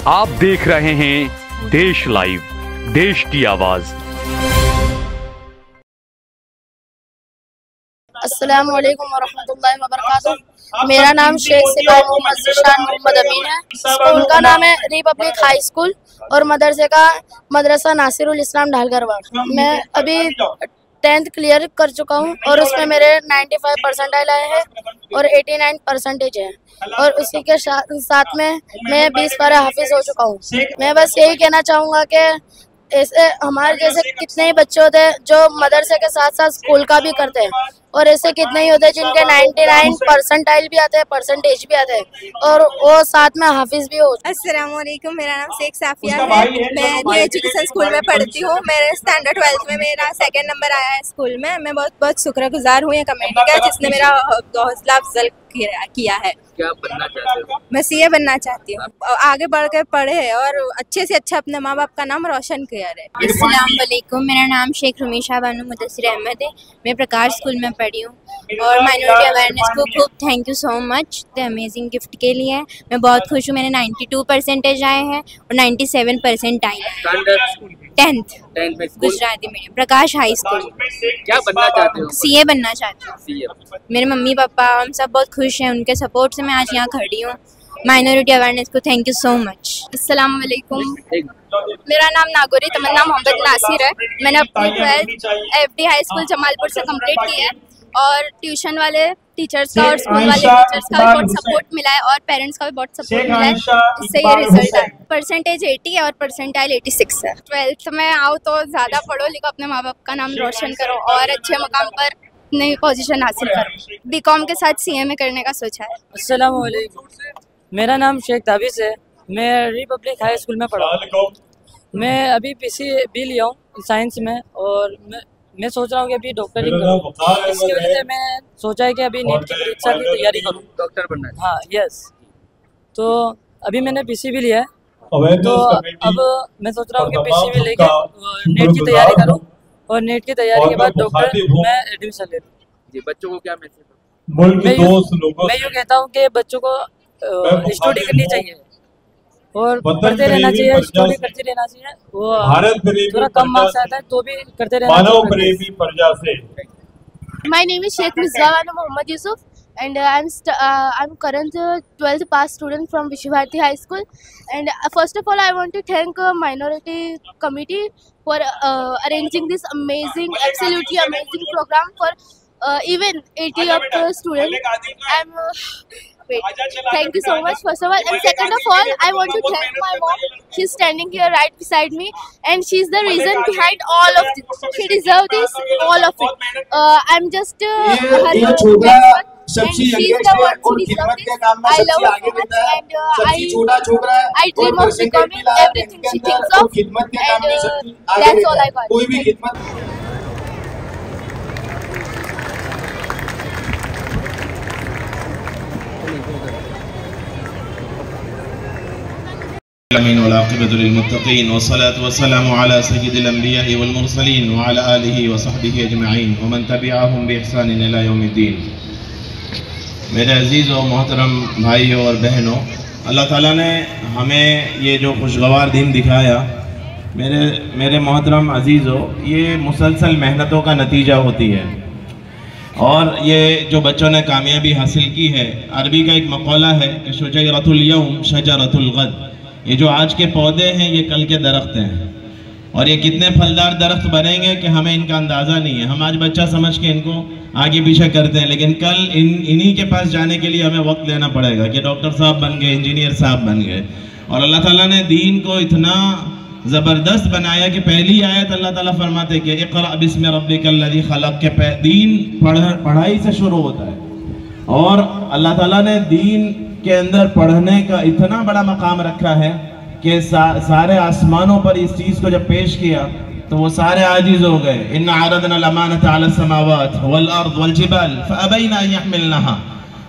आप देख रहे हैं देश लाइव, देश की आवाज। अस्सलाम वालेकुम वरहमतुल्लाहि वबरकातुह। मेरा नाम शेख सिपाही मोहम्मद ज़ीशान मोहम्मद अमीन है। स्कूल का नाम है रिपब्लिक हाई स्कूल और मदरसे का मदरसा नासिरुल इस्लाम ढालगरवाड़। मैं अभी 10th क्लियर कर चुका हूँ और उसमें मेरे 95 परसेंटाइल आए हैं और 89 परसेंटेज है और उसी के साथ में मैं 20 पारा हाफिज हो चुका हूँ। मैं बस यही कहना चाहूँगा कि ऐसे हमारे जैसे कितने ही बच्चे होते हैं जो मदरसे के साथ साथ स्कूल का भी करते हैं और ऐसे कितने ही होते हैं जिनके 99 परसेंटाइल भी आते हैं, परसेंटेज भी आते हैं और वो साथ में हाफिज भी हो। अस्सलाम वालेकुम, मेरा नाम शेख साफिया है। मैं न्यू एजुकेशन स्कूल में पढ़ती हूँ। मेरे स्टैंडर्ड 12th में मेरा 2nd नंबर आया है स्कूल में। मैं बहुत बहुत शुक्रगुजार हूँ ये कमेटी का जिसने मेरा हौसला अफजल किया है। क्या बनना चाहते हो? मैं सीए बनना चाहती हूँ। आगे बढ़ कर पढ़े और अच्छे से अच्छा अपने माँ बाप का नाम रोशन किया है। अस्सलाम वालेकुम, मेरा नाम शेख रुमीशा बानो मुदस्सिर अहमद है। मैं प्रकाश स्कूल में पढ़ी हूँ और माइनॉरिटी अवेयरनेस को खूब thank you so much the amazing gift के लिए। मैं बहुत खुश हूँ। मैंने 92 परसेंटेज आए हैं और 97 परसेंट आए हैं। 10th गुजराती मीडियम प्रकाश हाई स्कूल। क्या बनना चाहते हो? सीए बनना चाहती हूँ। सीए। मेरे मम्मी पापा हम सब बहुत खुश हैं, उनके सपोर्ट से मैं आज यहाँ खड़ी हूँ। माइनॉरिटी अवेयरनेस को थैंक यू सो मच। अस्सलाम वालेकुम, मेरा नाम नागोरी तमन्ना मोहम्मद नासिर है। मैंने अपनी 12th FD high school Jamalpur से कंप्लीट की है और ट्यूशन वाले टीचर्स का और स्कूल वाले टीचर्स का भी बहुत सपोर्ट मिला है और पेरेंट्स का भी बहुत सपोर्ट मिला है, इससे ये रिजल्ट है। परसेंटेज 80 है और परसेंटाइल 86 है। 12th में आओ तो ज़्यादा पढ़ो लिखो, अपने माँ बाप का नाम रोशन करो और अच्छे मकाम पर नई पोजीशन हासिल करो। बीकॉम के साथ सीए में करने का सोचा है। अस्सलाम वालेकुम, मेरा नाम शेख ताबिस है। मैं रिपब्लिक हाई स्कूल में पढ़ा हूँ। मैं अभी PCB लिया हूँ साइंस में और मैं सोच रहा हूँ कि अभी डॉक्टरी करूँ। इसकी वजह से मैं सोचा है कि अभी नीट की परीक्षा की तैयारी करूँ, डॉक्टर बनना है। हाँ यस। तो अभी मैंने PCB लिया है तो अब मैं सोच रहा हूँ कि PCB लेके नीट की तैयारी करूँ और नीट की तैयारी के बाद डॉक्टर में एडमिशन ले लूँ। जी, बच्चों को क्या मैसेज? मैं यूँ कहता हूँ कि बच्चों को स्टडी करनी चाहिए और पढ़ते रहना चाहिए, स्टडी करते रहना चाहिए। वो थोड़ा कम मार्क्स आता है तो भी करते रहना चाहिए। My name is Sheikh Misbah Banu Muhammad Yusuf and I'm current 12th pass student from Vishwabharati High School. And first of all, I want to thank Minority Committee for arranging this amazing, absolutely amazing program for even 80 of the students. Thank you so much first of all, and second of all I want to thank my mom. She's standing here right beside me and she's the reason behind all of this. She deserves this, all of it. I'm just her best one and she's the one who deserves this. I love her so much and I dream of becoming everything she thinks of, and that's all I got. वलाक़िबतुल-मुत्तक़ीन वस्सलातु वस्सलामु अला सय्यिदिल अंबिया'i वल मुरसलीन व अला आलिहि व सहबिहि अजमईन व मन तबिअहुम बिइहसान इला यौमिद्दीन। मेरे अजीज़ और मोहतरम भाइयों और बहनों, अल्लाह ताला ने हमें ये जो खुशगवार दिन दिखाया, मेरे मोहतरम अजीज़ों, ये मुसलसल मेहनतों का नतीजा होती है और ये जो बच्चों ने कामयाबी हासिल की है। अरबी का एक मक़ौला है कि शुजरतुल यौम शजरतुल गद, ये जो आज के पौधे हैं ये कल के दरख्त हैं और ये कितने फलदार दरख्त बनेंगे कि हमें इनका अंदाज़ा नहीं है। हम आज बच्चा समझ के इनको आगे पीछे करते हैं, लेकिन कल इन्हीं के पास जाने के लिए हमें वक्त लेना पड़ेगा कि डॉक्टर साहब बन गए, इंजीनियर साहब बन गए। और अल्लाह ताला ने दीन को इतना ज़बरदस्त बनाया कि पहली आयत अल्लाह ताला फरमाते कि इक़रा बिस्मि रब्बिकल्लज़ी खलक़ के दीन पढ़ाई से शुरू होता है और अल्लाह ताला ने दीन के अंदर पढ़ने का इतना बड़ा मकाम रखा है कि सारे आसमानों पर इस चीज़ को जब पेश किया तो वो सारे आजिज़ हो गए। इन्ना अरदना अल-अमानता अला समावात वल अर्द वल जिबाल फअबैना अन यहमिलनहा,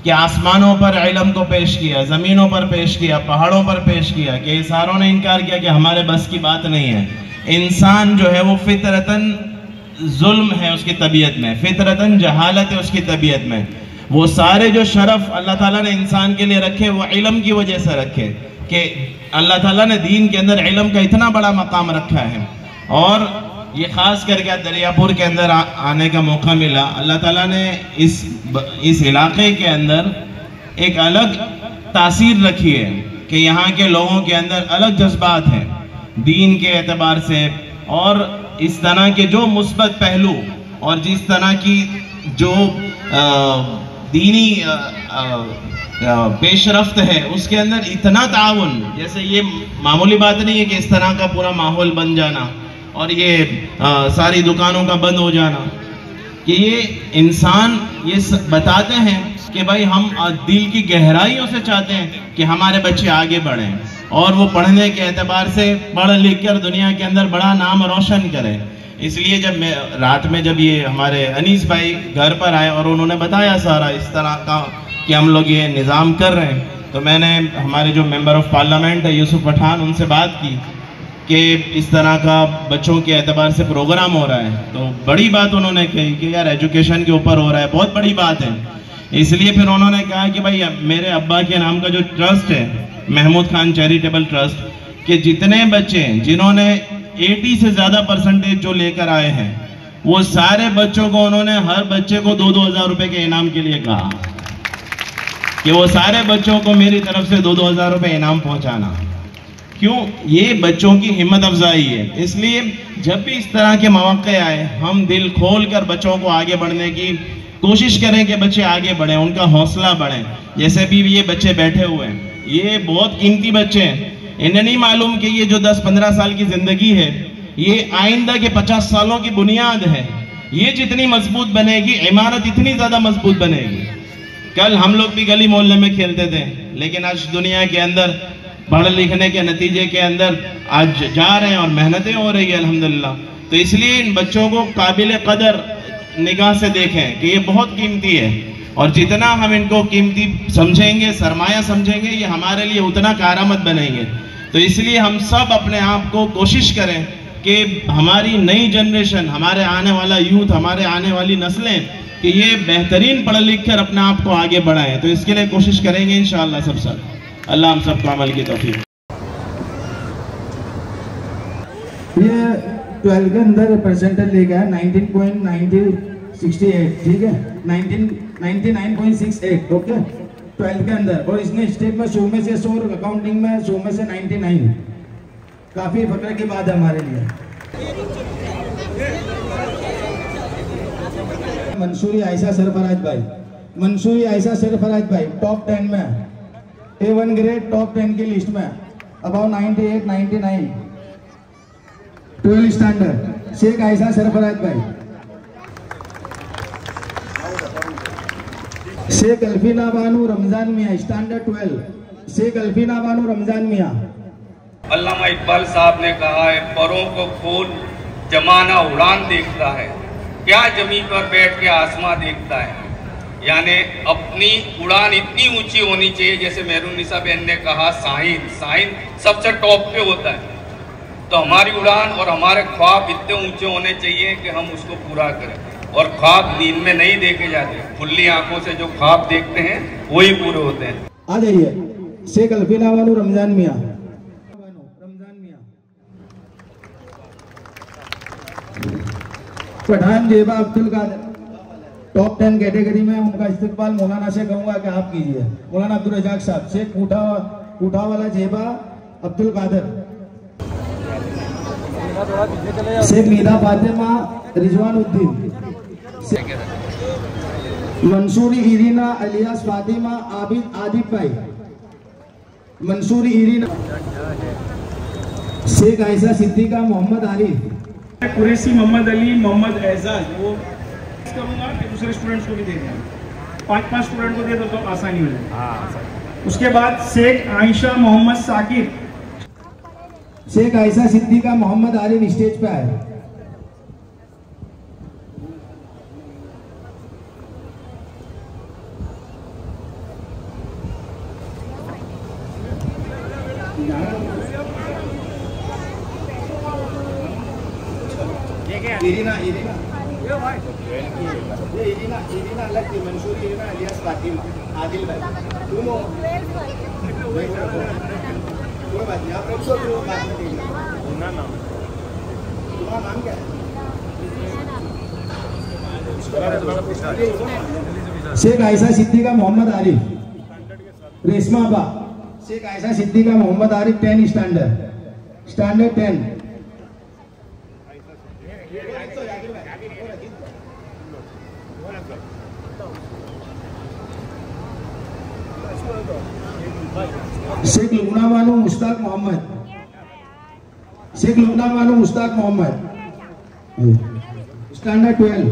कि आसमानों पर इल्म को पेश किया, ज़मीनों पर पेश किया, पहाड़ों पर पेश किया, कि सारों ने इनकार किया कि हमारे बस की बात नहीं है। इंसान जो है वो फितरतन जुल्म है उसकी तबीयत में, फितरतन जहालत है उसकी तबीयत में। वो सारे जो शरफ अल्लाह ताला ने इंसान के लिए रखे वो इल्म की वजह से रखे कि अल्लाह ताला ने दीन के अंदर इल्म का इतना बड़ा मकाम रखा है, और ये ख़ास करके दरियापुर के अंदर आने का मौका मिला। अल्लाह ताला ने इस इलाके के अंदर एक अलग तासीर रखी है कि यहाँ के लोगों के अंदर अलग जज्बात हैं दीन के एतबार से, और इस तरह के जो मुस्बत पहलू और जिस तरह की जो दीनी पेशरफ्त है उसके अंदर इतना ताउन, जैसे ये मामूली बात नहीं है कि इस तरह का पूरा माहौल बन जाना और ये सारी दुकानों का बंद हो जाना, कि ये इंसान ये बताते हैं कि भाई हम दिल की गहराइयों से चाहते हैं कि हमारे बच्चे आगे बढ़ें और वो पढ़ने के एतबार से पढ़ लिख कर दुनिया के अंदर बड़ा नाम रोशन करें। इसलिए जब मैं रात में जब ये हमारे अनीस भाई घर पर आए और उन्होंने बताया सारा इस तरह का कि हम लोग ये निज़ाम कर रहे हैं, तो मैंने हमारे जो मेंबर ऑफ पार्लियामेंट है यूसुफ पठान, उनसे बात की कि इस तरह का बच्चों के एतबार से प्रोग्राम हो रहा है। तो बड़ी बात उन्होंने कही कि यार एजुकेशन के ऊपर हो रहा है, बहुत बड़ी बात है। इसलिए फिर उन्होंने कहा कि भाई मेरे अब्बा के नाम का जो ट्रस्ट है महमूद खान चैरिटेबल ट्रस्ट, के जितने बच्चे जिन्होंने 80 से ज़्यादा परसेंटेज जो लेकर आए हैं वो सारे बच्चों को उन्होंने हर बच्चे को 2-2 हज़ार रुपये के इनाम के लिए कहा कि वो सारे बच्चों को मेरी तरफ से 2-2 हज़ार रुपये इनाम पहुंचाना। क्यों? ये बच्चों की हिम्मत अफजाई है। इसलिए जब भी इस तरह के मौके आए हम दिल खोल कर बच्चों को आगे बढ़ने की कोशिश करें कि बच्चे आगे बढ़ें, उनका हौसला बढ़े। जैसे भी ये बच्चे बैठे हुए हैं, ये बहुत कीमती बच्चे हैं, इन्हें नहीं मालूम कि ये जो 10-15 साल की ज़िंदगी है ये आइंदा के 50 सालों की बुनियाद है। ये जितनी मजबूत बनेगी इमारत इतनी ज़्यादा मजबूत बनेगी। कल हम लोग भी गली मोहल्ले में खेलते थे, लेकिन आज दुनिया के अंदर पढ़ लिखने के नतीजे के अंदर आज जा रहे हैं और मेहनतें हो रही है अल्हम्दुलिल्लाह। तो इसलिए इन बच्चों को काबिल कदर निगाह से देखें कि ये बहुत कीमती है, और जितना हम इनको कीमती समझेंगे, सरमाया समझेंगे, ये हमारे लिए उतना कारआमद बनेंगे। तो इसलिए हम सब अपने आप को कोशिश करें कि हमारी नई जनरेशन, हमारे आने वाला यूथ, हमारे आने वाली नस्लें, कि ये बेहतरीन पढ़ लिख कर अपने आप को आगे बढ़ाएं। तो इसके लिए कोशिश करेंगे इंशाअल्लाह सब साथ। अल्लाह हम सबको अमल की तौफीक। ये 12 के अंदर परसेंटेज लेके है 19.968, ठीक है, 99.68, ओके 12 के अंदर। और इसने स्टेट में 100 में से 100, अकाउंटिंग में 100 में से 99, काफ़ी फख्र की बात है हमारे लिए। मंसूरी आयशा सरफराज भाई, मंसूरी आयशा सरफराज भाई टॉप 10 में, A1 ग्रेड टॉप 10 की लिस्ट में, अबाउट 98, 99, 12 स्टैंडर्ड। शेख आयशा सरफराज भाई, शेख अल्फीना बानू रमजान मियाँ स्टैंडर्ड 12, शेख अल्फीना बानू रमजान मियाँ। अल्लामा इकबाल साहब ने कहा है, परों को खोल जमाना उड़ान देखता है, क्या जमीन पर बैठ के आसमां देखता है। यानी अपनी उड़ान इतनी ऊंची होनी चाहिए, जैसे मेहरुन्निसा बहन ने कहा साहिन सबसे टॉप पे होता है। तो हमारी उड़ान और हमारे ख्वाब इतने ऊंचे होने चाहिए कि हम उसको पूरा करें। और ख्वाब नींद में नहीं देखे जाते, खुली आंखों से जो ख्वाब देखते हैं वही पूरे होते हैं। आ जाइए शेख अल्फीना बानू रमजान मियाँ, पठान जेबा अब्दुल कादिर टॉप 10 कैटेगरी में। उनका इस्तेकबाल मौलाना से कहूँगा कि आप कीजिए। मौलाना अब्दुल रजाक साहब, शेख कोठा वाला जेबा अब्दुल कादिर, शेख नीदा फातिमा रिजवानुद्दीन, मंसूरी इरीना अलियास फातिमा आबिद आदिब भाई, मंसूरी इरीना, शेख आयशा सिद्दीका मोहम्मद आरिफ, कुरैशी मोहम्मद अली मोहम्मद एजाज। वो करूँगा कि दूसरे स्टूडेंट्स को भी दे दें, 5-5 स्टूडेंट को दे दो तो आसानी हो जाए। उसके बाद शेख आयशा मोहम्मद साकिब, शेख आयशा सिद्दीका मोहम्मद आरिफ स्टेज पे आए। इरीना अलग थी, मंसूरी इरीना अलियास फातिमा आदिल भाई, दोनों कोई बात नहीं, आप रख दो, फिर बाद में देंगे। तुम्हारा नाम क्या है? शेख आयशा सिद्दीका मोहम्मद आरिफ। रेशमा अबा। शेख आयशा सिद्दीका मोहम्मद आरिफ 10 स्टैंडर्ड 10। शेख लुबना बानो मुश्ताक मोहम्मद। शेख लुबना बानो मुश्ताक मोहम्मद स्टैंडर्ड 12।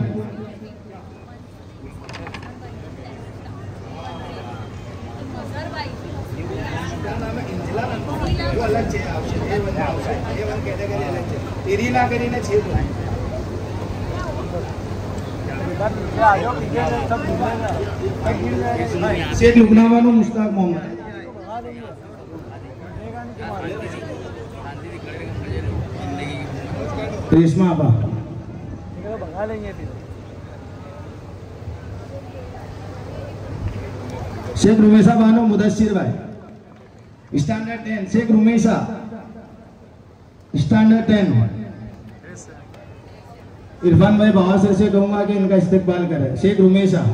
शेख लुबना बानो मुश्ताक मोहम्मद। रेशमा अबा। शेख रुमेशा बानो मुदस्सिर भाई स्टैंडर्ड 10। शेख रुमेशा स्टैंडर्ड 10। इरफान भाई बाबा सर से कहूंगा कि इनका इस्तकबाल करें। शेख रुमेशा।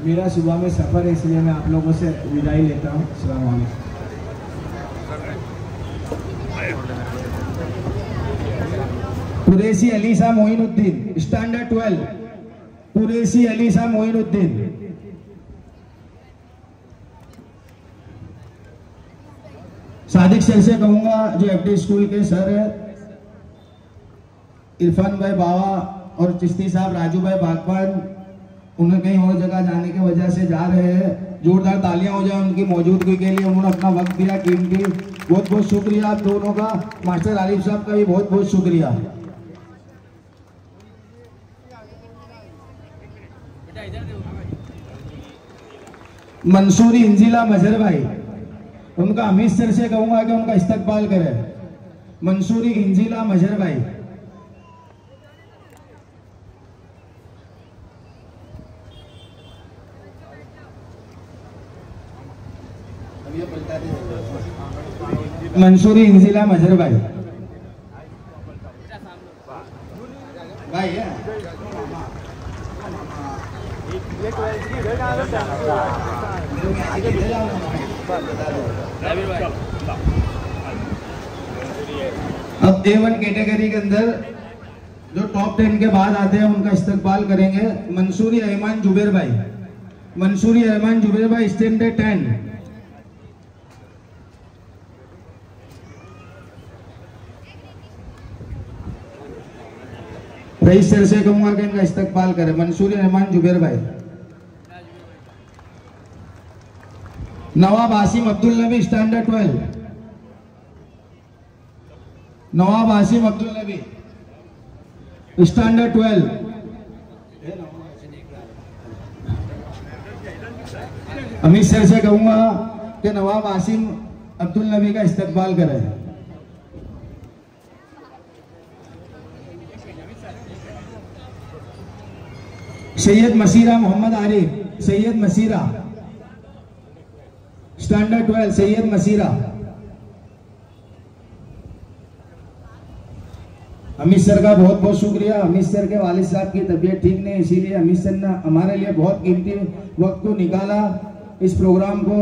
मेरा सुबह में सफर है, इसलिए मैं आप लोगों से विदाई लेता हूँ। अस्सलाम वालेकुम। कुरैशी अलीसा मोइनुद्दीन स्टैंडर्ड 12। कुरैशी अलीसा मोइनुद्दीन। सादिक सर से कहूंगा जो एफडी स्कूल के सर है, इरफान भाई बाबा और चिश्ती साहब राजू भाई बागबान, उन्हें कहीं और जगह जाने की वजह से जा रहे हैं। जोरदार तालियां हो जाए उनकी मौजूदगी के लिए। उन्होंने अपना वक्त दिया कीमती। बहुत बहुत शुक्रिया आप दोनों का। मास्टर आरिफ साहब का भी बहुत बहुत शुक्रिया। मंसूरी इंजिला मजहर भाई, उनका अमित सर से कहूंगा कि उनका इस्तकबाल करें। मंसूरी इंजिला मजहर भाई। मंसूरी इंजिला मजहर भाई भाई है। अब A1 कैटेगरी के अंदर जो टॉप 10 के बाद आते हैं उनका इस्तकबाल करेंगे। मंसूरी रहमान जुबेर भाई। मंसूरी रहमान जुबेर भाई स्टैंडर्ड 10। रईस सर से कहूंगा कि इनका इस्तकबाल करें। मंसूरी रहमान जुबेर भाई। नवाब आसिम अब्दुल नबी स्टैंडर्ड 12। नवाब आसिम अब्दुल नबी स्टैंडर्ड 12। अमित सर से कहूंगा कि नवाब आसिम अब्दुल नबी का इस्तकबाल करें। सैयद मसीरा मोहम्मद आरिफ। सैयद मसीरा स्टैंडर्ड 12। सैयद मसीरा। अमित सर का बहुत बहुत शुक्रिया। अमित सर के वालिद साहब की तबीयत ठीक नहीं, इसीलिए अमित सर ने हमारे लिए बहुत कीमती वक्त को निकाला, इस प्रोग्राम को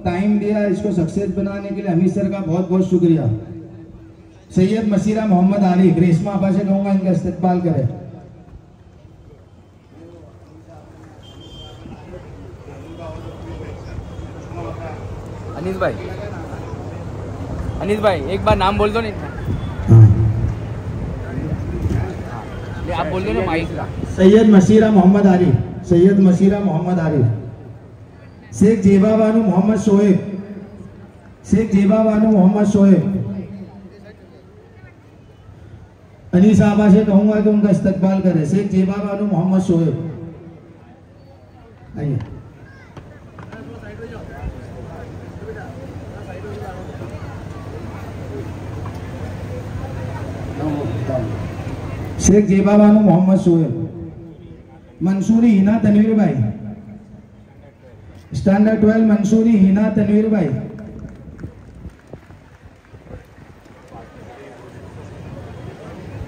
टाइम दिया, इसको सक्सेस बनाने के लिए अमित सर का बहुत बहुत शुक्रिया। सैयद मसीरा मोहम्मद आरिफ। रेशमा आपा से कहूंगा इनका इस्तकबाल करें। अनीस भाई एक बार नाम बोल दो। नहीं आप बोल दो ना माइक का। सैयद मसीरा मोहम्मद आरिफ। सैयद मसीरा मोहम्मद आरिफ। शेख जेबा बानू मोहम्मद शोएब। शेख जेबा बानू मोहम्मद शोएब। अनीस साहबा से कहूंगा कि उनका इस्तकबाल करें। शेख जेबा बानू मोहम्मद शोएब। आइए। शेख जेबा बानू मोहम्मद शोएब। मंसूरी हिना तनवीर भाई। स्टैंडर्ड 12 मंसूरी हिना तनवीर भाई।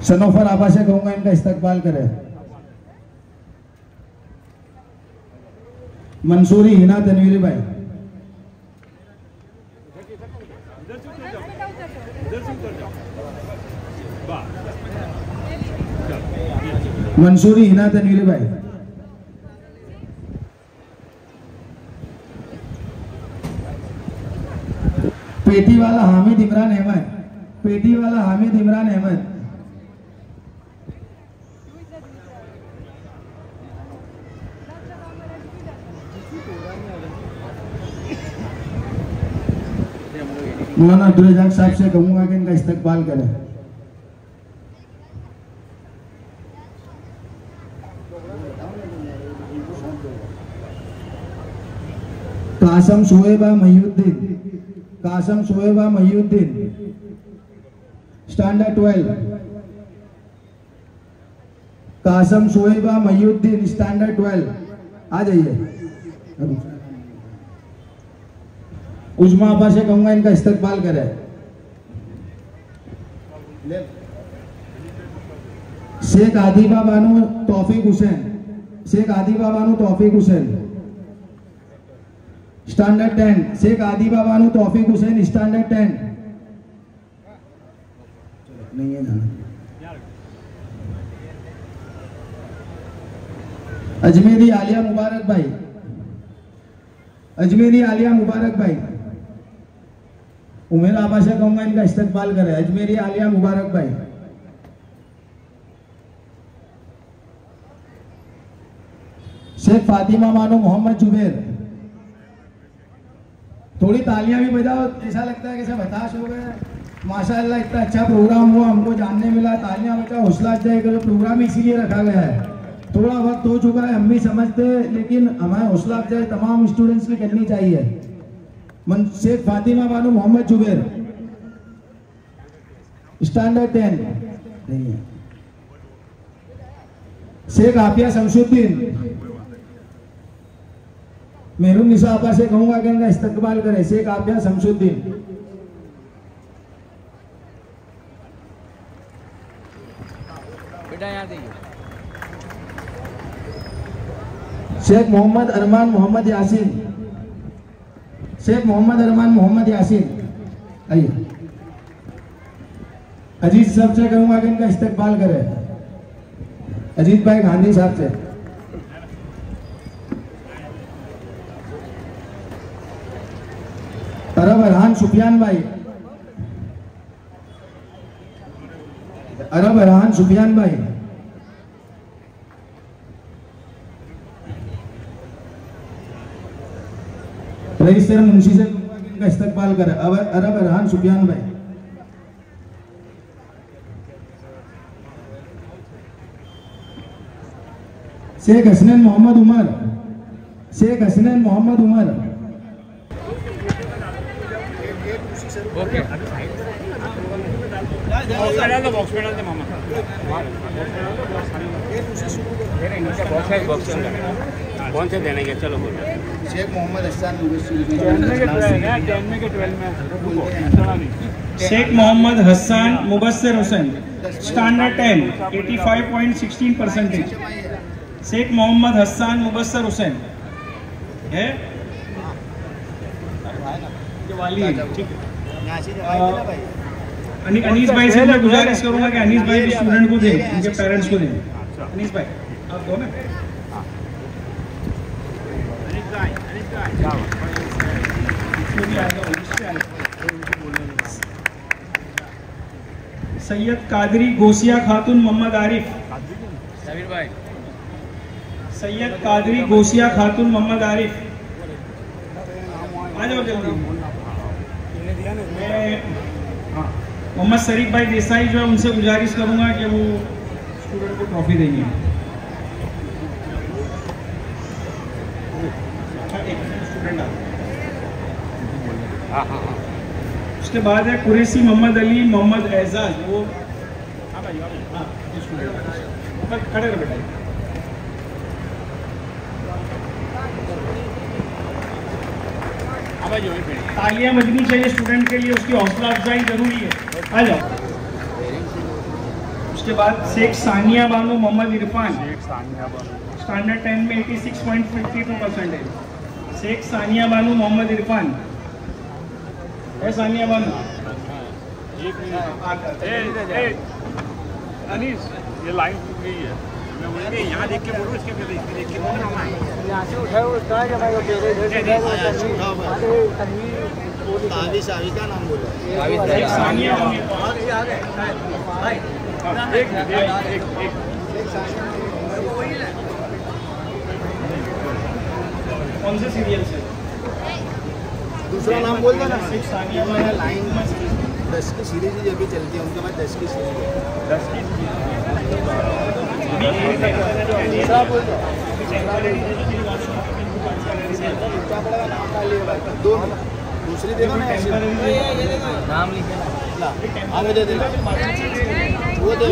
सनोफर आबा से कहूंगा इनका इस्तकबाल करें। मंसूरी हिना तनवीर भाई। मंसूरी हिना तनवीर भाई। पेटी वाला हामिद इमरान अहमद। पेटी वाला हामिद इमरान अहमद। मौलाना अब्दुल रज़ाक साहब से कहूंगा कि इनका इस्तकबाल करें। कासम शोएबा महीउद्दीन। कासम शोएबा महीउद्दीन। स्टैंडर्ड 12। कासम शोएबा महीउद्दीन स्टैंडर्ड 12 आ जाइए। उजमा आपा से कहूंगा इनका इस्तकबाल करें। शेख आदिबा बानू तौफीक हुसैन। शेख आदिबा बानू तौफीक हुसैन। स्टैंडर्ड 10। शेख आदिबा बानू तौफीक हुसैन स्टैंडर्ड 10। नहीं है जाना। अजमेरी आलिया मुबारक भाई। अजमेरी आलिया मुबारक भाई। उमेर आबा से कहूंगा इनका इस्तकबाल करें। अजमेरी आलिया मुबारक भाई। शेख फातिमा मानो मोहम्मद जुबैर। थोड़ी तालियां भी बजाओ, ऐसा लगता है कि सब हताश हो गए। माशाअल्लाह इतना अच्छा प्रोग्राम हुआ, हमको जानने मिला। तालियां बजाओ, हौसला अफजाई करो। प्रोग्राम इसीलिए रखा गया है। थोड़ा वक्त हो चुका है, हम भी समझते हैं, लेकिन हमारे हौसला अफजाई तमाम स्टूडेंट्स की करनी चाहिए। शेख फातिमा बानू मोहम्मद जुबैर स्टैंडर्ड 10 नहीं है। शेख आफिया शमसुद्दीन। मेहरून निसा आपा से कहूंगा कि इनका इस्तकबाल करें। शेख आफिया शमसुद्दीन। बेटा यहाँ देखिए। शेख मोहम्मद अरमान मोहम्मद यासीन। शेख मोहम्मद अरमान मोहम्मद यासीन आइए। अजीत साहब से कहूंगा कि इनका इस्तकबाल करें। अजीत भाई गांधी साहब से। अरब अरहान सुफियान भाई। अरब अरहान सुफियान भाई। रईस सर मुंशी से इनका इस्तकबाल करें। अरब अरहान सुफियान भाई। शेख हसनैन मोहम्मद उमर। शेख हसनैन मोहम्मद उमर। ओके बॉक्स में डालते मामा। कौन से देने के? चलो बोलो। शेख मोहम्मद हसन। शेख मोहम्मद हसन मुबस्सिर हुसैन स्टैंडर्ड 10 85.16%। शेख मोहम्मद हसन मुबस्सिर हुसैन है वाली है। ठीक है। अनीस भाई से मैं गुजारिश करूंगा कि अनीस भाई भी स्टूडेंट को दें, उनके पेरेंट्स को दें। अनीस भाई आप दो ना। सैयद कादरी गोसिया खातून मोहम्मद आरिफ। भाई सैयद कादरी गोसिया खातून मोहम्मद आरिफ आ जाओ जल्दी। मोहम्मद शरीफ भाई देसाई जो है उनसे गुजारिश करूंगा कि वो स्टूडेंट को ट्रॉफी देंगे। उसके बाद है कुरैशी मोहम्मद अली मोहम्मद एजाज। वो खड़े रहो बेटा। तालियां बजनी चाहिए स्टूडेंट के लिए, उसकी हौसला अफजाई जरूरी है। आ जाओ। उसके बाद शेख सानिया बानो मोहम्मद इरफान, स्टैंडर्ड 10 में 86.52% है। शेख सानिया बानो मोहम्मद इरफान है। सानिया बानो अनीस, ये लाइन टूट गई है। मैं यहाँ देख के बोलूँ, इसके देख के बोल रहा हूँ। यहाँ से उठाओ, उठा के भाई का नाम बोलो। सानिया कौन से सीरियल से? दूसरा नाम बोल दो ना। शेख सानिया लाइन 10 की सीरीज ही अभी चलती है, उनके बाद 10 की सीरीज है। 10 की दूसरा बोल दो। दो दूसरी देखो ना, नाम लिखे आगे दे देना। वो दे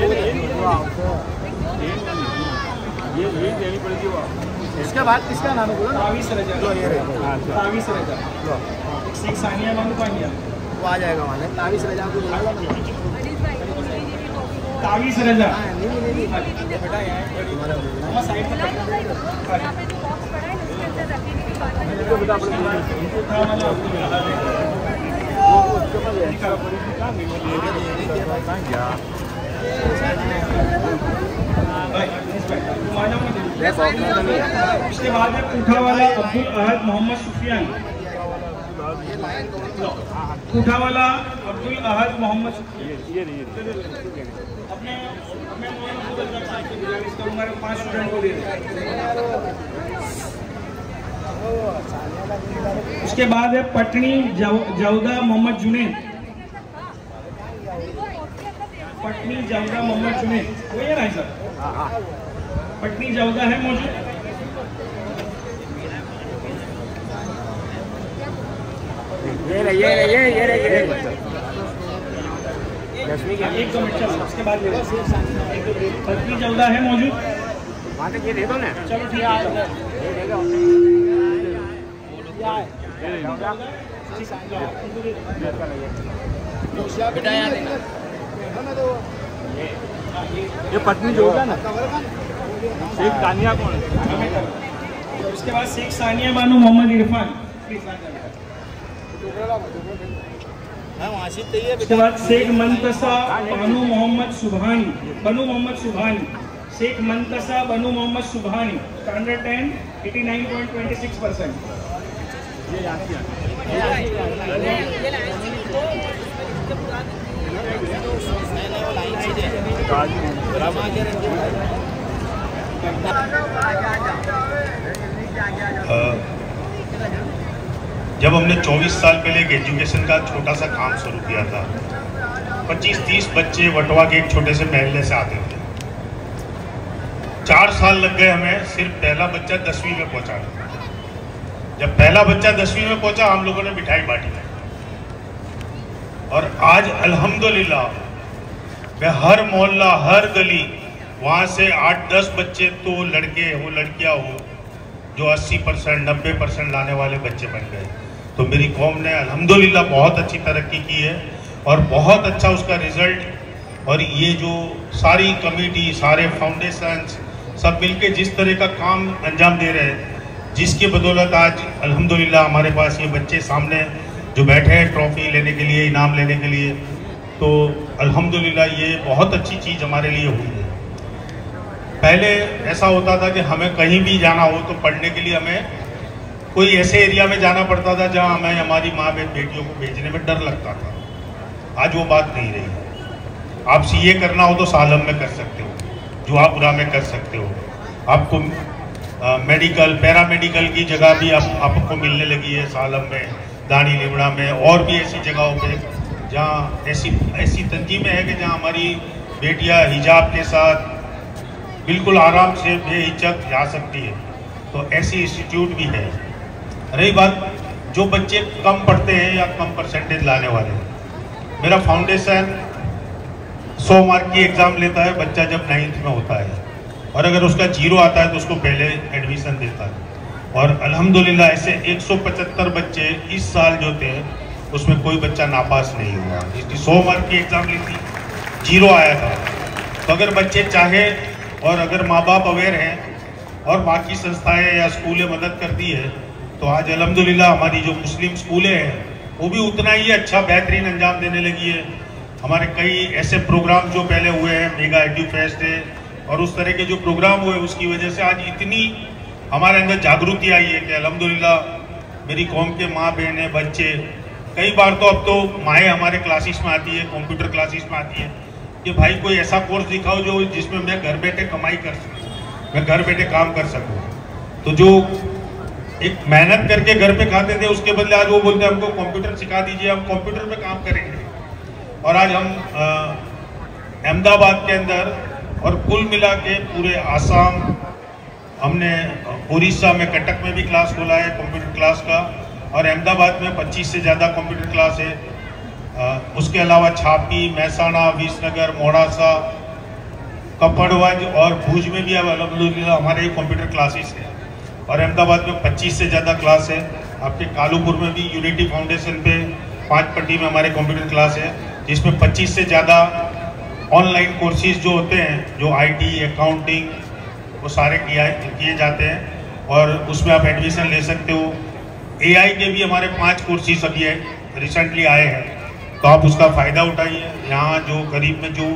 ये देनी पड़ेगी। वो इसके बाद किसका नाम है बोलो? तावीज़ रजा। तावीज़ रजा। शेख सानिया बानो पानिया वो आ जाएगा वहाँ। तावीज़ रजा को बुला लो। तावीज़ रजा। बेटा यहाँ साइड में उसके बाद है कोठा वाला अब्दुल अहद मोहम्मद सुफियान। कोठा वाला अब्दुल अहद मोहम्मद सुफियान अपने 5 स्टूडेंट को दे दें। उसके बाद है पटनी जौदा मोहम्मद जुनैद। पटनी जौदा मोहम्मद जुनैद वो है ना सर? पटनी जौदा है मौजूद। ये एक दो मिनट चलो, उसके बाद पटनी जौदा है मौजूद। वहाँ तक ये दे दो ना। चलो ठीक है। बेटा यहाँ देना। ये पत्नी जो होगा ना, शेख सानिया कौन है? उसके बाद शेख सानिया बानो मोहम्मद इरफान। उसके बाद शेख मंतसा बानो मोहम्मद सुबहानी। शेख मंतसा बानो मोहम्मद सुबहानी, स्टैंडर्ड 10 89.26%। जब हमने 24 साल पहले एक एजुकेशन का छोटा सा काम शुरू किया था, 25-30 बच्चे वटवा के एक छोटे से महल्ले से आते थे। 4 साल लग गए हमें सिर्फ पहला बच्चा 10वीं में पहुंचाने। जब पहला बच्चा 10वीं में पहुंचा, हम लोगों ने मिठाई बांटी और आज अल्हम्दुलिल्लाह मैं हर मोहल्ला, हर गली, वहाँ से 8-10 बच्चे तो लड़के हो लड़कियाँ हो जो 80%, 90% लाने वाले बच्चे बन गए। तो मेरी कौम ने अल्हम्दुलिल्लाह बहुत अच्छी तरक्की की है और बहुत अच्छा उसका रिजल्ट। और ये जो सारी कमेटी, सारे फाउंडेशंस सब मिलके जिस तरह का काम अंजाम दे रहे हैं, जिसकी बदौलत आज अल्हम्दुलिल्लाह हमारे पास ये बच्चे सामने जो बैठे हैं ट्रॉफी लेने के लिए, इनाम लेने के लिए, तो अल्हम्दुलिल्लाह ये बहुत अच्छी चीज़ हमारे लिए हुई है। पहले ऐसा होता था कि हमें कहीं भी जाना हो तो पढ़ने के लिए हमें कोई ऐसे एरिया में जाना पड़ता था जहां हमें हमारी माँ बेटियों को भेजने में डर लगता था। आज वो बात नहीं रही। आप सीए करना हो तो सालम में कर सकते हो, जुआपुरा में कर सकते हो। आपको मेडिकल, पैरामेडिकल की जगह भी आपको मिलने लगी है सालम में, दानी लिबड़ा में और भी ऐसी जगहों पे जहाँ ऐसी तंजीमें हैं कि जहाँ हमारी बेटियाँ हिजाब के साथ बिल्कुल आराम से बेहिचक जा सकती है। तो ऐसी इंस्टीट्यूट भी है। रही बात जो बच्चे कम पढ़ते हैं या कम परसेंटेज लाने वाले हैं, मेरा फाउंडेशन 100 मार्क की एग्ज़ाम लेता है बच्चा जब 9th में होता है, और अगर उसका 0 आता है तो उसको पहले एडमिशन देता है। और अल्हम्दुलिल्लाह ऐसे 175 बच्चे इस साल जो थे उसमें कोई बच्चा नापास नहीं हुआ। जिसकी 100 मार्क की एग्ज़ाम ली थी 0 आया था। तो अगर बच्चे चाहे और अगर माँ बाप अवेयर हैं और बाकी संस्थाएं या स्कूलें मदद करती है तो आज अल्हम्दुलिल्लाह हमारी जो मुस्लिम स्कूलें हैं वो भी उतना ही अच्छा बेहतरीन अंजाम देने लगी है। हमारे कई ऐसे प्रोग्राम जो पहले हुए हैं, मेगा एड्यू फेस्ट है और उस तरह के जो प्रोग्राम हुए उसकी वजह से आज इतनी हमारे अंदर जागृति आई है कि अल्हम्दुलिल्लाह मेरी कौम के माँ बहनें बच्चे, कई बार तो अब तो माएँ हमारे क्लासेस में आती है, कंप्यूटर क्लासेस में आती है कि भाई कोई ऐसा कोर्स दिखाओ जो जिसमें मैं घर बैठे कमाई कर सकूँ, मैं घर बैठे काम कर सकूँ। तो जो एक मेहनत करके घर पे खाते थे उसके बदले आज वो बोलते हैं हमको कंप्यूटर सिखा दीजिए, हम कंप्यूटर पे काम करेंगे। और आज हम अहमदाबाद के अंदर और कुल मिला के पूरे आसाम, हमने उड़ीसा में कटक में भी क्लास खोला है कंप्यूटर क्लास का और अहमदाबाद में 25 से ज़्यादा कंप्यूटर क्लास है। उसके अलावा छापी, महसाणा, विसनगर, मोड़ासा, कपड़वंज और भूज में भी अब अल्हम्दुलिल्लाह हमारे कंप्यूटर क्लासेस हैं और अहमदाबाद में 25 से ज़्यादा क्लास है। आपके कालूपुर में भी यूनिटी फाउंडेशन पे 5 पट्टी में हमारे कंप्यूटर क्लास है जिसमें 25 से ज़्यादा ऑनलाइन कोर्सेज जो होते हैं, जो IT, अकाउंटिंग, वो सारे किए जाते हैं और उसमें आप एडमिशन ले सकते हो। AI के भी हमारे 5 कोर्सेज अभी रिसेंटली आए हैं तो आप उसका फ़ायदा उठाइए। यहाँ जो करीब में जो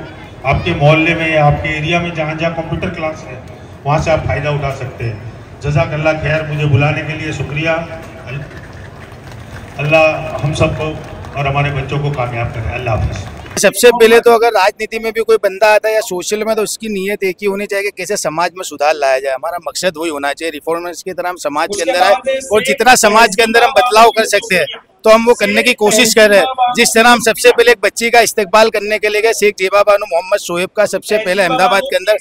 आपके मोहल्ले में या आपके एरिया में जहाँ जहाँ कंप्यूटर क्लास है वहाँ से आप फ़ायदा उठा सकते हैं। जज़ाकल्लाह खैर, मुझे बुलाने के लिए शुक्रिया। अल्लाह हम सबको और हमारे बच्चों को कामयाब करें। अल्लाह हाफ़िज़। सबसे पहले तो अगर राजनीति में भी कोई बंदा आता है या सोशल में, तो उसकी नीयत एक ही होनी चाहिए कि कैसे समाज में सुधार लाया जाए। हमारा मकसद वही होना चाहिए, रिफॉर्मर्स की तरह हम समाज के अंदर आए और जितना समाज के अंदर हम बदलाव कर सकते हैं तो हम वो करने की कोशिश कर रहे हैं। जिस तरह हम सबसे पहले एक बच्ची का इस्तेकबाल करने के लिए गए, शेख जेबा बानो मोहम्मद शोएब का सबसे पहले अहमदाबाद के अंदर,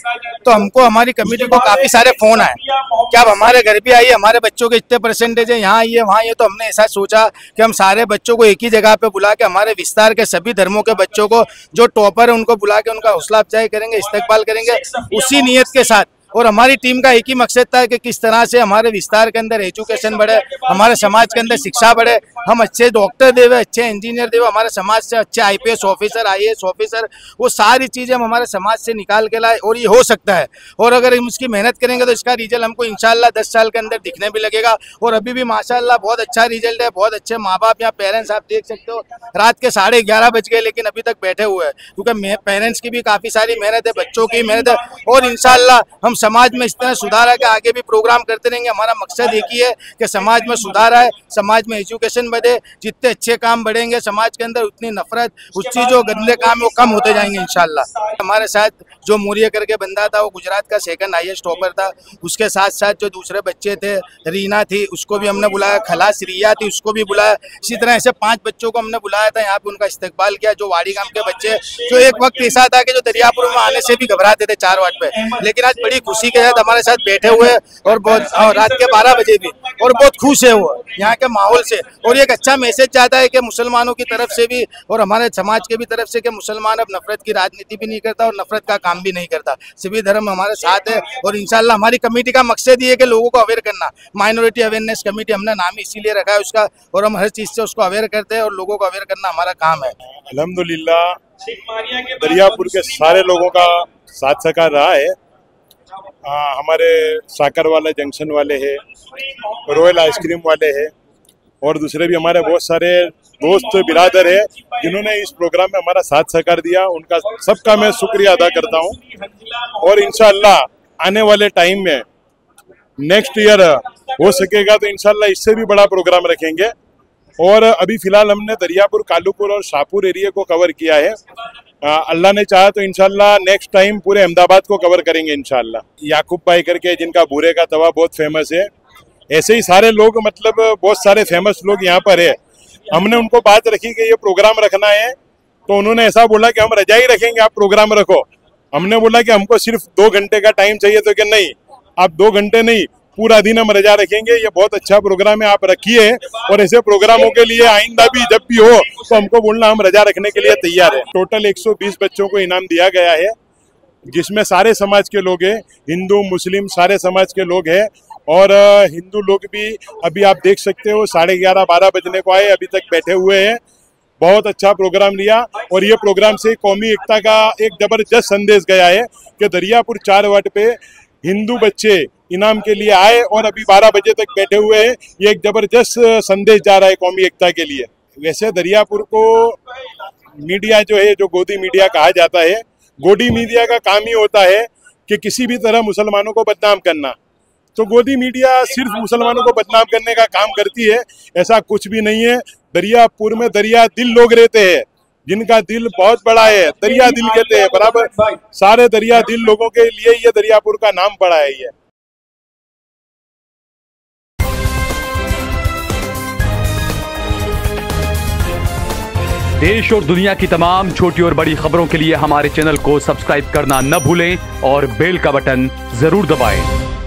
तो हमको हमारी कमेटी को काफ़ी सारे फ़ोन आए कि आप हमारे घर भी आइए, हमारे बच्चों के इतने परसेंटेज है, यहाँ आइए वहाँ आइए। तो हमने ऐसा सोचा कि हम सारे बच्चों को एक ही जगह पे बुला के हमारे विस्तार के सभी धर्मों के बच्चों को जो टॉपर है उनको बुला के उनका हौसला अफजाई करेंगे, इस्तेकबाल करेंगे उसी नीयत के साथ। और हमारी टीम का एक ही मकसद था कि किस तरह से हमारे विस्तार के अंदर एजुकेशन बढ़े, हमारे समाज के अंदर शिक्षा बढ़े, हम अच्छे डॉक्टर देवे, अच्छे इंजीनियर देवे, हमारे समाज से अच्छे IPS ऑफिसर, IAS ऑफिसर, वो सारी चीज़ें हम हमारे समाज से निकाल के लाए और ये हो सकता है। और अगर हम इसकी मेहनत करेंगे तो इसका रिजल्ट हमको इंशाल्लाह 10 साल के अंदर दिखने भी लगेगा। और अभी भी माशाल्लाह बहुत अच्छा रिजल्ट है, बहुत अच्छे माँ बाप या पेरेंट्स, आप देख सकते हो रात के 11:30 बज गए लेकिन अभी तक बैठे हुए हैं, क्योंकि पेरेंट्स की भी काफ़ी सारी मेहनत है, बच्चों की मेहनत है। और इंशाल्लाह हम समाज में इस तरह सुधार है कि आगे भी प्रोग्राम करते रहेंगे। हमारा मकसद एक ही है कि समाज में सुधार आए, समाज में एजुकेशन बढ़े, जितने अच्छे काम बढ़ेंगे समाज के अंदर उतनी नफरत, उसकी जो गंदे काम वो कम होते जाएंगे इंशाल्लाह। हमारे साथ जो मूर्य करके बंदा था वो गुजरात का 2nd हाईएस्ट टॉपर था, उसके साथ साथ जो दूसरे बच्चे थे, रीना थी उसको भी हमने बुलाया, खलास रिया थी उसको भी बुलाया। इसी तरह ऐसे 5 बच्चों को हमने बुलाया था, यहाँ पे उनका इस्तेकबाल किया। जो वाड़ी गांव के बच्चे, जो एक वक्त ऐसा था कि जो दरियापुर में आने से भी घबराते थे 4 वाट पे, लेकिन आज बड़ी खुशी के साथ हमारे साथ बैठे हुए और बहुत रात के 12 बजे भी, और बहुत खुश है वो यहाँ के माहौल से। और एक अच्छा मैसेज जाता है कि मुसलमानों की तरफ से भी और हमारे समाज के भी तरफ से कि मुसलमान अब नफरत की राजनीति भी नहीं करता और नफरत का काम भी नहीं करता, सभी धर्म हमारे साथ है। और इंशाल्लाह हमारी कमेटी का मकसद ये है कि लोगों को अवेयर करना। माइनॉरिटी अवेयरनेस कमेटी हमने नाम इसीलिए रखा है उसका, और हम हर चीज़ से उसको अवेयर करते हैं और लोगों को अवेयर करना हमारा काम है। अल्हम्दुलिल्लाह दरियापुर के सारे लोगों का साथ सहकार रहा है। हमारे साकर वाले जंक्शन वाले हैं, रॉयल आइसक्रीम वाले हैं और दूसरे भी हमारे बहुत सारे दोस्त बिरादर है जिन्होंने इस प्रोग्राम में हमारा साथ सहकार दिया, उनका सबका मैं शुक्रिया अदा करता हूं। और इंशाल्लाह आने वाले टाइम में नेक्स्ट ईयर हो सकेगा तो इंशाल्लाह इससे भी बड़ा प्रोग्राम रखेंगे। और अभी फिलहाल हमने दरियापुर, कालूपुर और शाहपुर एरिया को कवर किया है। अल्लाह ने चाहा तो इंशाल्लाह नेक्स्ट टाइम पूरे अहमदाबाद को कवर करेंगे इंशाल्लाह। याकूब भाई करके जिनका भूरे का तवा बहुत फेमस है, ऐसे ही सारे लोग, मतलब बहुत सारे फेमस लोग यहाँ पर है। हमने उनको बात रखी कि ये प्रोग्राम रखना है तो उन्होंने ऐसा बोला कि हम रजाई रखेंगे, आप प्रोग्राम रखो। हमने बोला कि हमको सिर्फ 2 घंटे का टाइम चाहिए, तो कि नहीं, आप 2 घंटे नहीं, पूरा दिन हम रजा रखेंगे। ये बहुत अच्छा प्रोग्राम है, आप रखिए। और ऐसे प्रोग्रामों के लिए आइंदा भी जब भी हो तो हमको बोलना, हम रजा रखने के लिए तैयार है। टोटल 120 बच्चों को इनाम दिया गया है, जिसमें सारे समाज के लोग हैं, हिंदू मुस्लिम सारे समाज के लोग हैं। और हिंदू लोग भी अभी आप देख सकते हो 11:30-12 बजने को आए, अभी तक बैठे हुए हैं। बहुत अच्छा प्रोग्राम लिया और ये प्रोग्राम से कौमी एकता का एक जबरदस्त संदेश गया है कि दरियापुर 4 वार्ड पे हिंदू बच्चे इनाम के लिए आए और अभी 12 बजे तक बैठे हुए हैं। ये एक जबरदस्त संदेश जा रहा है कौमी एकता के लिए। वैसे दरियापुर को मीडिया जो है, जो गोदी मीडिया कहा जाता है, गोदी मीडिया का काम ही होता है कि किसी भी तरह मुसलमानों को बदनाम करना। तो गोदी मीडिया सिर्फ मुसलमानों को बदनाम करने का काम करती है, ऐसा कुछ भी नहीं है। दरियापुर में दरिया दिल लोग रहते हैं, जिनका दिल बहुत बड़ा है, दरिया दिल कहते हैं। बराबर सारे दरिया दिल लोगों के लिए ये दरियापुर का नाम पड़ा है। ये देश और दुनिया की तमाम छोटी और बड़ी खबरों के लिए हमारे चैनल को सब्सक्राइब करना न भूलें और बेल का बटन जरूर दबाएं।